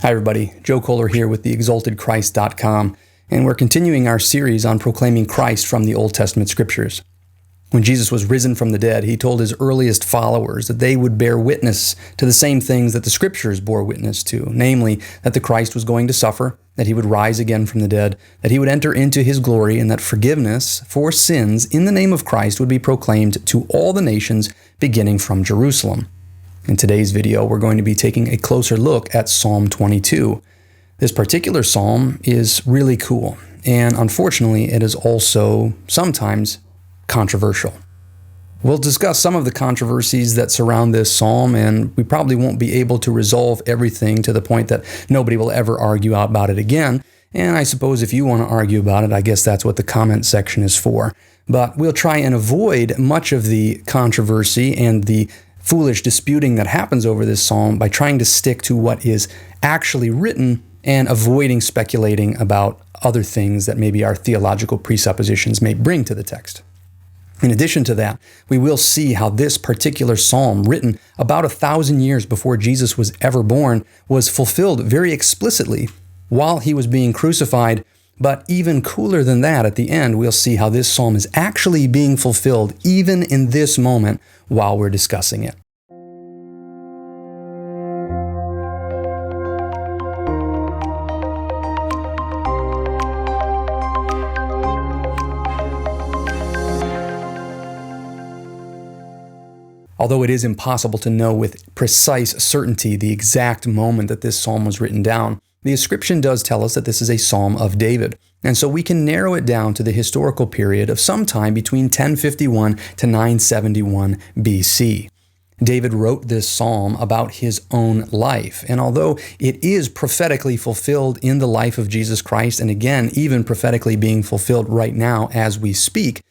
Hi everybody, Joe Kohler here with TheExaltedChrist.com, and we're continuing our series on proclaiming Christ from the Old Testament Scriptures. When Jesus was risen from the dead, he told his earliest followers that they would bear witness to the same things that the Scriptures bore witness to, namely that the Christ was going to suffer, that he would rise again from the dead, that he would enter into his glory, and that forgiveness for sins in the name of Christ would be proclaimed to all the nations, beginning from Jerusalem. In today's video, we're going to be taking a closer look at Psalm 22. This particular psalm is really cool, and unfortunately, it is also sometimes controversial. We'll discuss some of the controversies that surround this psalm, and we probably won't be able to resolve everything to the point that nobody will ever argue about it again. And I suppose if you want to argue about it, I guess that's what the comment section is for. But we'll try and avoid much of the controversy and the foolish disputing that happens over this psalm by trying to stick to what is actually written and avoiding speculating about other things that maybe our theological presuppositions may bring to the text. In addition to that, we will see how this particular psalm, written about 1,000 years before Jesus was ever born, was fulfilled very explicitly while he was being crucified. But even cooler than that, at the end, we'll see how this psalm is actually being fulfilled even in this moment while we're discussing it. Although it is impossible to know with precise certainty the exact moment that this psalm was written down, the inscription does tell us that this is a psalm of David. And so we can narrow it down to the historical period of sometime between 1051 to 971 BC. David wrote this psalm about his own life. And although it is prophetically fulfilled in the life of Jesus Christ, and again, even prophetically being fulfilled right now as we speak,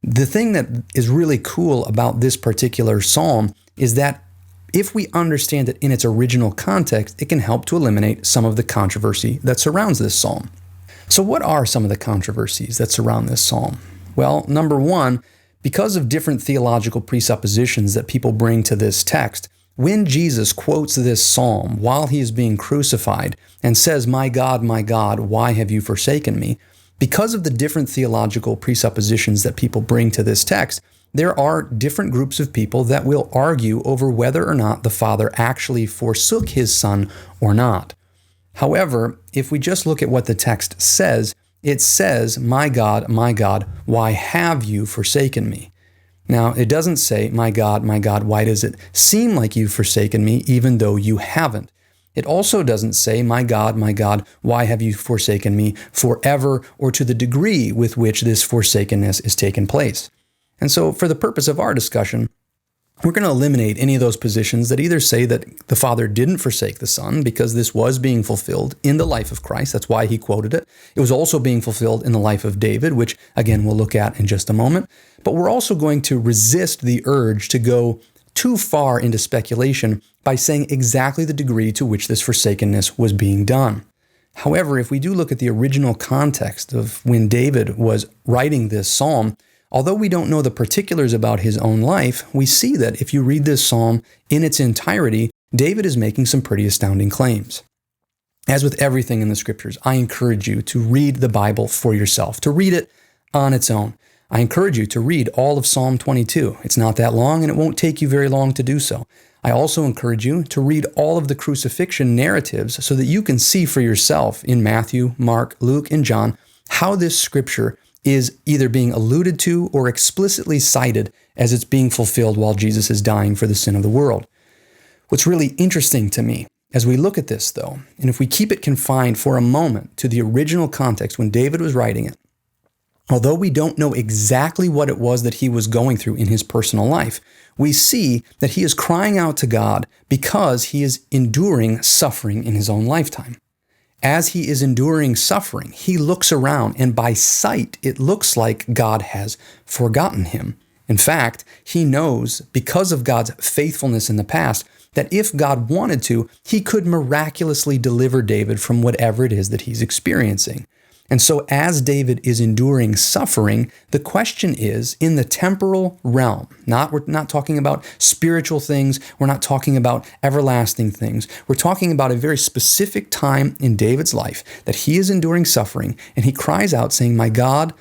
the thing that is really cool about this particular psalm is that if we understand it in its original context, it can help to eliminate some of the controversy that surrounds this psalm. So what are some of the controversies that surround this psalm? Well, number one, because of different theological presuppositions that people bring to this text, when Jesus quotes this psalm while he is being crucified and says, my God, why have you forsaken me?" Because of the different theological presuppositions that people bring to this text, there are different groups of people that will argue over whether or not the Father actually forsook his Son or not. However, if we just look at what the text says, it says, my God, why have you forsaken me?" Now, it doesn't say, my God, why does it seem like you've forsaken me, even though you haven't? It also doesn't say, my God, why have you forsaken me forever, or to the degree with which this forsakenness is taking place. And so for the purpose of our discussion, we're going to eliminate any of those positions that either say that the Father didn't forsake the Son because this was being fulfilled in the life of Christ. That's why he quoted it. It was also being fulfilled in the life of David, which again, we'll look at in just a moment. But we're also going to resist the urge to go too far into speculation by saying exactly the degree to which this forsakenness was being done. However, if we do look at the original context of when David was writing this psalm, although we don't know the particulars about his own life, we see that if you read this psalm in its entirety, David is making some pretty astounding claims. As with everything in the Scriptures, I encourage you to read the Bible for yourself, to read it on its own. I encourage you to read all of Psalm 22. It's not that long, and it won't take you very long to do so. I also encourage you to read all of the crucifixion narratives so that you can see for yourself in Matthew, Mark, Luke, and John how this scripture is either being alluded to or explicitly cited as it's being fulfilled while Jesus is dying for the sin of the world. What's really interesting to me as we look at this, though, and if we keep it confined for a moment to the original context when David was writing it, although we don't know exactly what it was that he was going through in his personal life, we see that he is crying out to God because he is enduring suffering in his own lifetime. As he is enduring suffering, he looks around, and by sight, it looks like God has forgotten him. In fact, he knows, because of God's faithfulness in the past, that if God wanted to, he could miraculously deliver David from whatever it is that he's experiencing. And so as David is enduring suffering, the question is, in the temporal realm, we're not talking about spiritual things, we're not talking about everlasting things, we're talking about a very specific time in David's life that he is enduring suffering, and he cries out saying, my God,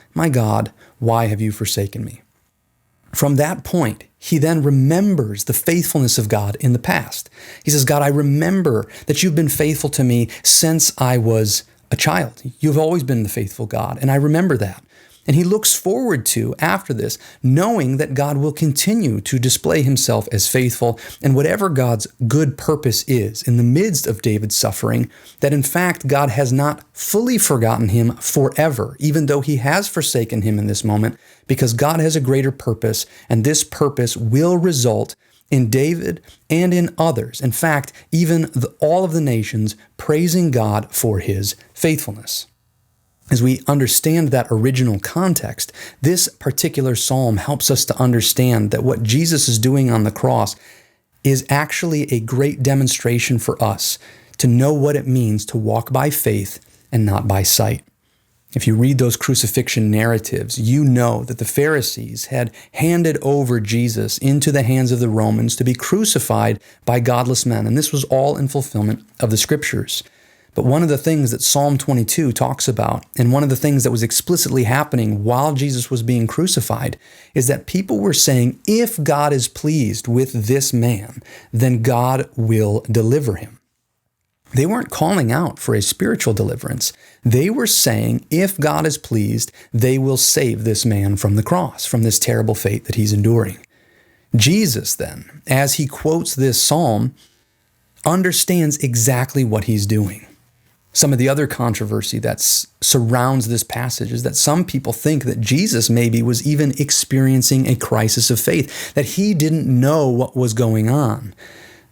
why have you forsaken me? From that point, he then remembers the faithfulness of God in the past. He says, God, I remember that you've been faithful to me since I was a child. You've always been the faithful God, and I remember that. And he looks forward to, after this, knowing that God will continue to display himself as faithful, and whatever God's good purpose is in the midst of David's suffering, that in fact God has not fully forgotten him forever, even though he has forsaken him in this moment, because God has a greater purpose, and this purpose will result in David and in others. In fact, even all of the nations praising God for his faithfulness. As we understand that original context, this particular psalm helps us to understand that what Jesus is doing on the cross is actually a great demonstration for us to know what it means to walk by faith and not by sight. If you read those crucifixion narratives, you know that the Pharisees had handed over Jesus into the hands of the Romans to be crucified by godless men, and this was all in fulfillment of the Scriptures. But one of the things that Psalm 22 talks about, and one of the things that was explicitly happening while Jesus was being crucified, is that people were saying, if God is pleased with this man, then God will deliver him. They weren't calling out for a spiritual deliverance. They were saying, if God is pleased, they will save this man from the cross, from this terrible fate that he's enduring. Jesus then, as he quotes this psalm, understands exactly what he's doing. Some of the other controversy that surrounds this passage is that some people think that Jesus maybe was even experiencing a crisis of faith, that he didn't know what was going on.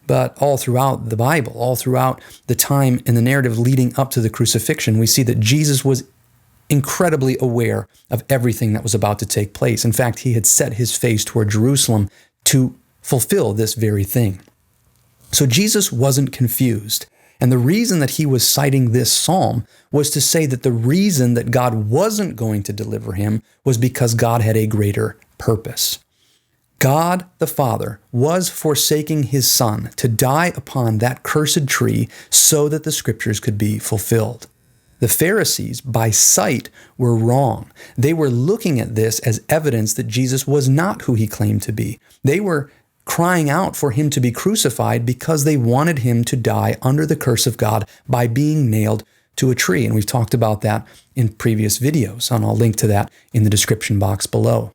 But all throughout the Bible, all throughout the time in the narrative leading up to the crucifixion, we see that Jesus was incredibly aware of everything that was about to take place. In fact, he had set his face toward Jerusalem to fulfill this very thing. So Jesus wasn't confused. And the reason that he was citing this psalm was to say that the reason that God wasn't going to deliver him was because God had a greater purpose. God the Father was forsaking his Son to die upon that cursed tree so that the Scriptures could be fulfilled. The Pharisees, by sight, were wrong. They were looking at this as evidence that Jesus was not who he claimed to be. They were crying out for him to be crucified because they wanted him to die under the curse of God by being nailed to a tree. And we've talked about that in previous videos, and I'll link to that in the description box below.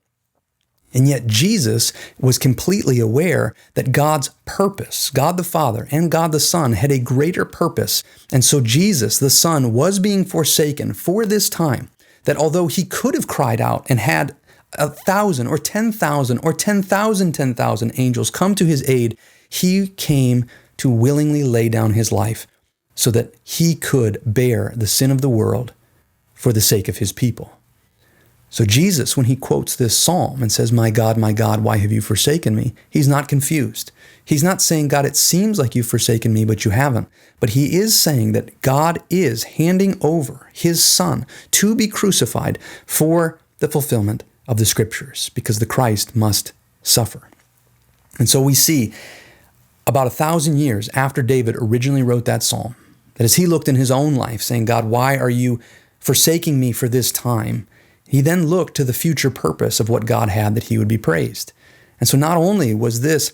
And yet Jesus was completely aware that God's purpose, God the Father and God the Son, had a greater purpose. And so Jesus, the Son, was being forsaken for this time, that although he could have cried out and had 1,000 or 10,000 or 10,000 angels come to his aid, he came to willingly lay down his life so that he could bear the sin of the world for the sake of his people. So Jesus, when he quotes this psalm and says, my God, why have you forsaken me?" He's not confused. He's not saying, "God, it seems like you've forsaken me, but you haven't." But he is saying that God is handing over his Son to be crucified for the fulfillment of the Scriptures, because the Christ must suffer. And so we see about 1,000 years after David originally wrote that psalm, that as he looked in his own life saying, "God, why are you forsaking me for this time?" He then looked to the future purpose of what God had, that he would be praised. And so not only was this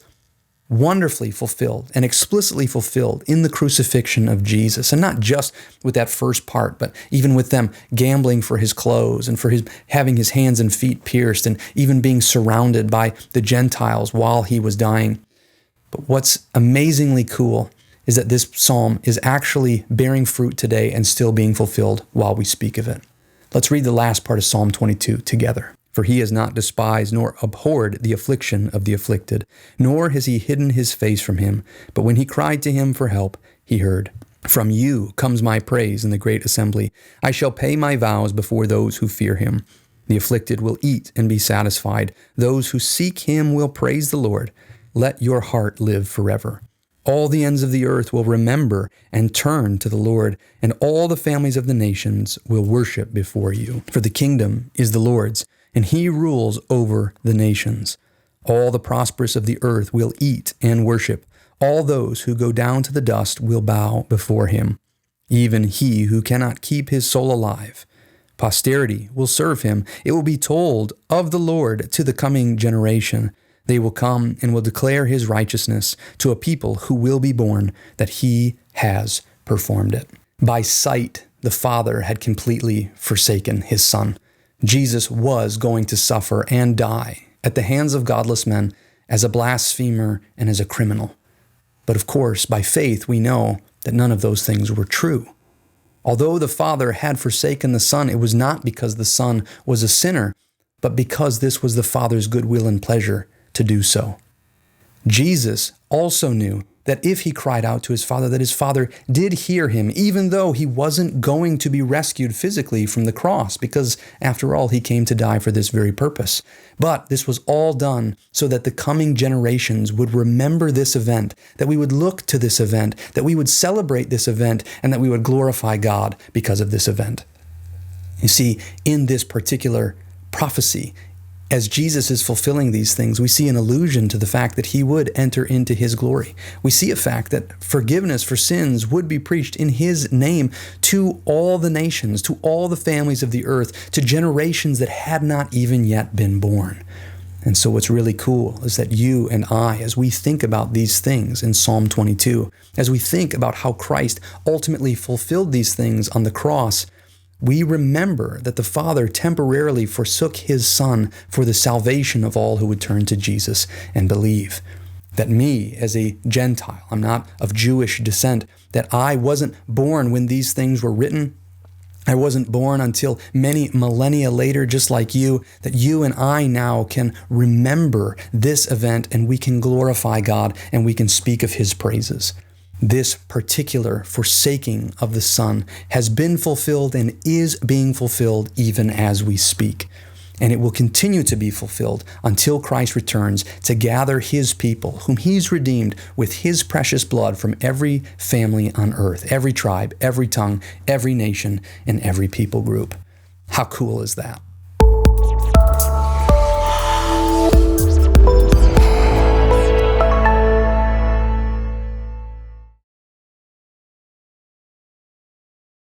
wonderfully fulfilled and explicitly fulfilled in the crucifixion of Jesus, and not just with that first part, but even with them gambling for his clothes and for his having his hands and feet pierced and even being surrounded by the Gentiles while he was dying. But what's amazingly cool is that this psalm is actually bearing fruit today and still being fulfilled while we speak of it. Let's read the last part of Psalm 22 together. "For he has not despised nor abhorred the affliction of the afflicted, nor has he hidden his face from him. But when he cried to him for help, he heard. From you comes my praise in the great assembly. I shall pay my vows before those who fear him. The afflicted will eat and be satisfied. Those who seek him will praise the Lord. Let your heart live forever. All the ends of the earth will remember and turn to the Lord, and all the families of the nations will worship before you. For the kingdom is the Lord's, and he rules over the nations. All the prosperous of the earth will eat and worship. All those who go down to the dust will bow before him. Even he who cannot keep his soul alive. Posterity will serve him. It will be told of the Lord to the coming generation. They will come and will declare his righteousness to a people who will be born, that he has performed it. By sight, the Father had completely forsaken his Son. Jesus was going to suffer and die at the hands of godless men as a blasphemer and as a criminal. But of course, by faith, we know that none of those things were true. Although the Father had forsaken the Son, it was not because the Son was a sinner, but because this was the Father's goodwill and pleasure to do so. Jesus also knew that if he cried out to his Father, that his Father did hear him, even though he wasn't going to be rescued physically from the cross, because after all, he came to die for this very purpose. But this was all done so that the coming generations would remember this event, that we would look to this event, that we would celebrate this event, and that we would glorify God because of this event. You see, in this particular prophecy, as Jesus is fulfilling these things, we see an allusion to the fact that he would enter into his glory. We see a fact that forgiveness for sins would be preached in his name to all the nations, to all the families of the earth, to generations that had not even yet been born. And so what's really cool is that you and I, as we think about these things in Psalm 22, as we think about how Christ ultimately fulfilled these things on the cross, we remember that the Father temporarily forsook his Son for the salvation of all who would turn to Jesus and believe. That me, as a Gentile, I'm not of Jewish descent, that I wasn't born when these things were written. I wasn't born until many millennia later, just like you, that you and I now can remember this event and we can glorify God and we can speak of his praises. This particular forsaking of the Son has been fulfilled and is being fulfilled even as we speak. And it will continue to be fulfilled until Christ returns to gather his people, whom he's redeemed with his precious blood from every family on earth, every tribe, every tongue, every nation, and every people group. How cool is that?